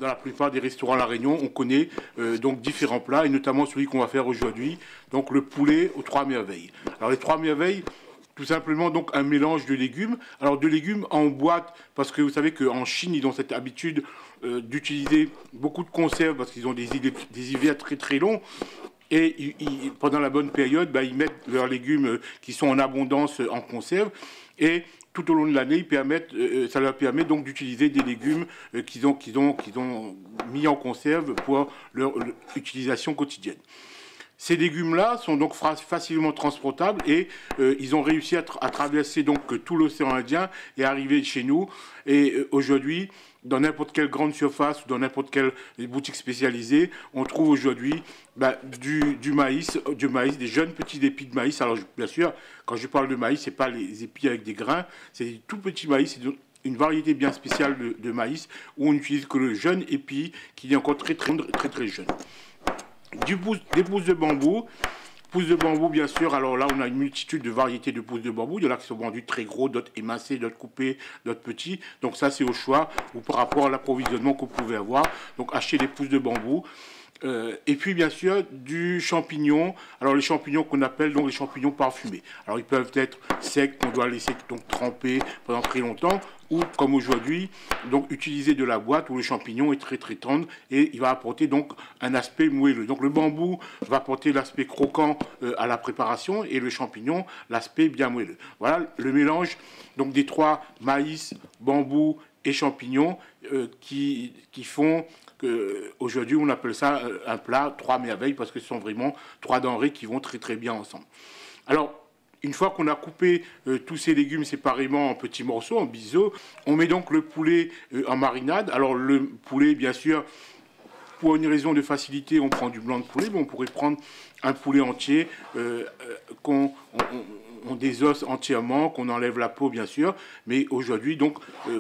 dans la plupart des restaurants à La Réunion, on connaît donc différents plats, et notamment celui qu'on va faire aujourd'hui, donc le poulet aux trois merveilles. Alors les trois merveilles, tout simplement donc un mélange de légumes. Alors de légumes en boîte, parce que vous savez qu'en Chine, ils ont cette habitude d'utiliser beaucoup de conserves, parce qu'ils ont des hivers très très longs. Et pendant la bonne période, ils mettent leurs légumes qui sont en abondance en conserve. Et tout au long de l'année, ça leur permet donc d'utiliser des légumes qu'ils ont mis en conserve pour leur utilisation quotidienne. Ces légumes-là sont donc facilement transportables et ils ont réussi à traverser donc tout l'océan Indien et arriver chez nous. Et aujourd'hui, dans n'importe quelle grande surface ou dans n'importe quelle boutique spécialisée, on trouve aujourd'hui du maïs, des jeunes petits épis de maïs. Alors bien sûr, quand je parle de maïs, c'est pas les épis avec des grains, c'est des tout petits maïs. C'est une variété bien spéciale de maïs où on n'utilise que le jeune épi qui est encore très jeune. Des pousses de bambou. Pousses de bambou, bien sûr. Alors là, on a une multitude de variétés de pousses de bambou. Il y en a qui sont vendus très gros, d'autres émincés, d'autres coupés, d'autres petits. Donc ça, c'est au choix ou par rapport à l'approvisionnement que vous pouvez avoir. Donc achetez des pousses de bambou. Et puis bien sûr du champignon. Alors les champignons qu'on appelle donc les champignons parfumés. Alors ils peuvent être secs, qu'on doit laisser donc tremper pendant très longtemps, ou comme aujourd'hui, donc utiliser de la boîte où le champignon est très tendre et il va apporter donc un aspect moelleux. Donc le bambou va apporter l'aspect croquant à la préparation et le champignon l'aspect bien moelleux. Voilà le mélange donc des trois, maïs, bambou et champignons qui font qu'aujourd'hui on appelle ça un plat trois merveilles parce que ce sont vraiment trois denrées qui vont très bien ensemble. Alors, une fois qu'on a coupé tous ces légumes séparément en petits morceaux, en biseaux, on met donc le poulet en marinade. Alors le poulet, bien sûr, pour une raison de facilité, on prend du blanc de poulet, mais on pourrait prendre un poulet entier qu'on désosse entièrement, qu'on enlève la peau, bien sûr. Mais aujourd'hui, donc,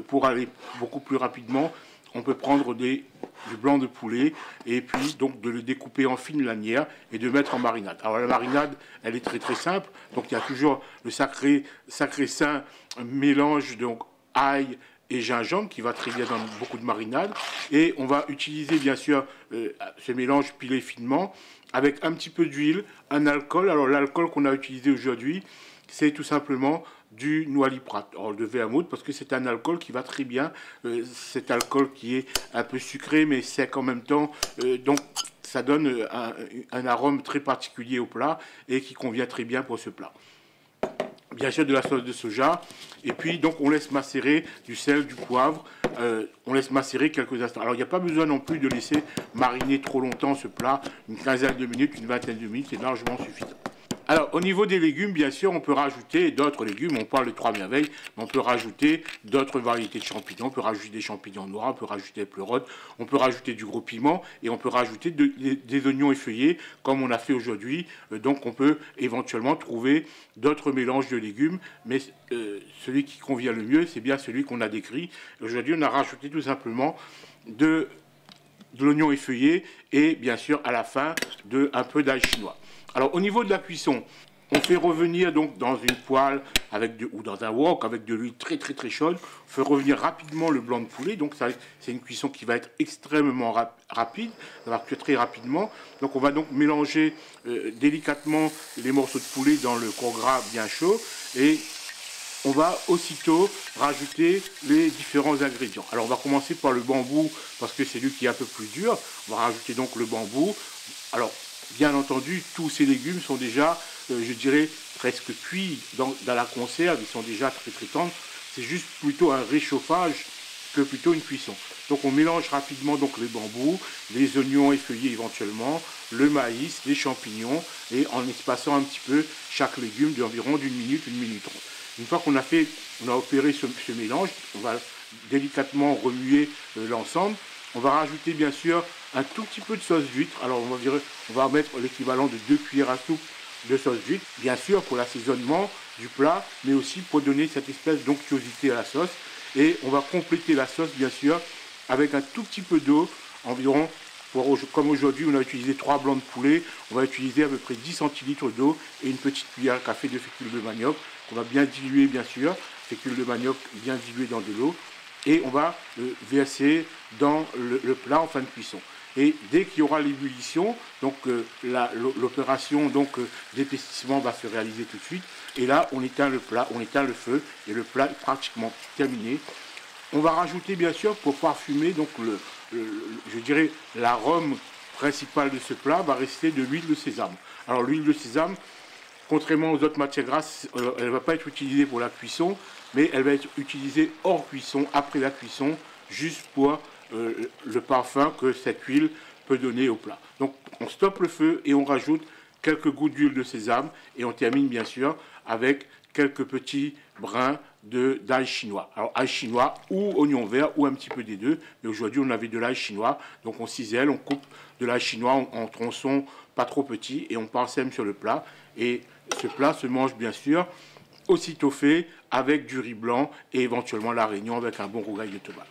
pour aller beaucoup plus rapidement, on peut prendre du blanc de poulet et puis donc de le découper en fines lanières et de mettre en marinade. Alors la marinade, elle est très simple. Donc il y a toujours le sacré saint mélange donc ail et gingembre qui va très bien dans beaucoup de marinades. Et on va utiliser bien sûr ce mélange pilé finement avec un petit peu d'huile, un alcool. Alors l'alcool qu'on a utilisé aujourd'hui, c'est tout simplement du noiliprat, alors de vermouth, parce que c'est un alcool qui va très bien, cet alcool qui est un peu sucré mais sec en même temps, donc ça donne un arôme très particulier au plat et qui convient très bien pour ce plat. Bien sûr de la sauce de soja, et puis donc on laisse macérer du sel, du poivre, on laisse macérer quelques instants. Alors il n'y a pas besoin non plus de laisser mariner trop longtemps ce plat, une quinzaine de minutes, une vingtaine de minutes, c'est largement suffisant. Alors, au niveau des légumes, bien sûr, on peut rajouter d'autres légumes. On parle de trois merveilles, mais on peut rajouter d'autres variétés de champignons. On peut rajouter des champignons noirs, on peut rajouter des pleurotes, on peut rajouter du gros piment et on peut rajouter des oignons effeuillés, comme on a fait aujourd'hui. Donc, on peut éventuellement trouver d'autres mélanges de légumes, mais celui qui convient le mieux, c'est bien celui qu'on a décrit. Aujourd'hui, on a rajouté tout simplement de l'oignon effeuillé et, bien sûr, à la fin, un peu d'ail chinois. Alors, au niveau de la cuisson, on fait revenir donc dans une poêle ou dans un wok avec de l'huile très chaude. On fait revenir rapidement le blanc de poulet. Donc, c'est une cuisson qui va être extrêmement rapide. Ça va cuire très rapidement. Donc, on va donc mélanger délicatement les morceaux de poulet dans le corps gras bien chaud. Et on va aussitôt rajouter les différents ingrédients. Alors, on va commencer par le bambou parce que c'est lui qui est un peu plus dur. On va rajouter donc le bambou. Alors, bien entendu, tous ces légumes sont déjà, je dirais, presque cuits dans la conserve. Ils sont déjà très tendres. C'est juste plutôt un réchauffage que plutôt une cuisson. Donc on mélange rapidement donc les bambous, les oignons effeuillés éventuellement, le maïs, les champignons, et en espaçant un petit peu chaque légume d'environ d'une minute 30. Une fois qu'on a opéré ce mélange, on va délicatement remuer l'ensemble. On va rajouter bien sûr un tout petit peu de sauce d'huître. Alors on va mettre l'équivalent de 2 cuillères à soupe de sauce d'huître, bien sûr pour l'assaisonnement du plat, mais aussi pour donner cette espèce d'onctuosité à la sauce. Et on va compléter la sauce bien sûr avec un tout petit peu d'eau, environ, comme aujourd'hui on a utilisé 3 blancs de poulet, on va utiliser à peu près 10 centilitres d'eau et une petite cuillère à café de fécule de manioc qu'on va bien diluer bien sûr, fécule de manioc bien diluée dans de l'eau. et on va verser dans le plat en fin de cuisson. Et dès qu'il y aura l'ébullition, donc l'opération d'épaississement va se réaliser tout de suite. Et là, on éteint le plat, on éteint le feu et le plat est pratiquement terminé. On va rajouter bien sûr pour parfumer, donc je dirais l'arôme principal de ce plat va rester de l'huile de sésame. Alors l'huile de sésame, contrairement aux autres matières grasses, elle ne va pas être utilisée pour la cuisson, mais elle va être utilisée hors cuisson, après la cuisson, juste pour le parfum que cette huile peut donner au plat. Donc on stoppe le feu et on rajoute quelques gouttes d'huile de sésame et on termine bien sûr avec quelques petits brins d'ail chinois. Alors ail chinois ou oignon vert ou un petit peu des deux, mais aujourd'hui on avait de l'ail chinois, donc on cisèle, on coupe de l'ail chinois en tronçons pas trop petits et on parsème sur le plat. Et ce plat se mange bien sûr aussitôt fait avec du riz blanc et éventuellement la réunion avec un bon rougail de tomate.